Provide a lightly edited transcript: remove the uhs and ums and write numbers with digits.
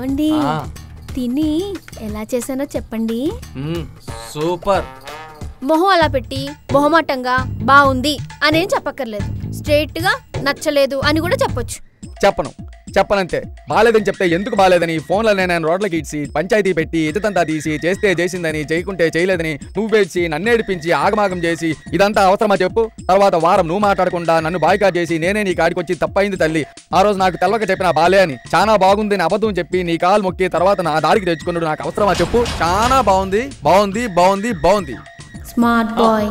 ఏమండి తిని ఎలా చేశానో చెప్పండి. సూపర్. మొహం అలా పెట్టి మొహమాటంగా బాగుంది అనేం చెప్పక్కర్లేదు. స్ట్రైట్ గా నచ్చలేదు అని కూడా చెప్పొచ్చు. చెప్పనంతే. బాలేదని చెప్తే ఎందుకు బాలేదని ఫోన్లో నేను రోడ్లకి ఇచ్చి పంచాయతీ పెట్టి ఇదంతా తీసి చేస్తే చేసిందని చేయకుంటే చేయలేదని నువ్వేసి నన్ను ఏడిపించి ఆగమాగం చేసి ఇదంతా అవసరమా చెప్పు? తర్వాత వారం నువ్వు మాట్లాడకుండా నన్ను బాయ్కా చేసి నేనే నీ కాడికి వచ్చి తప్పైంది తల్లి. ఆ రోజు నాకు తెల్లక చెప్పిన బాలే అని చాలా బాగుంది అని అబద్ధం చెప్పి నీ కాలు మొక్కి తర్వాత నా దారికి తెచ్చుకున్నాడు నాకు అవసరమా చెప్పు? చాలా బాగుంది. Smart boy.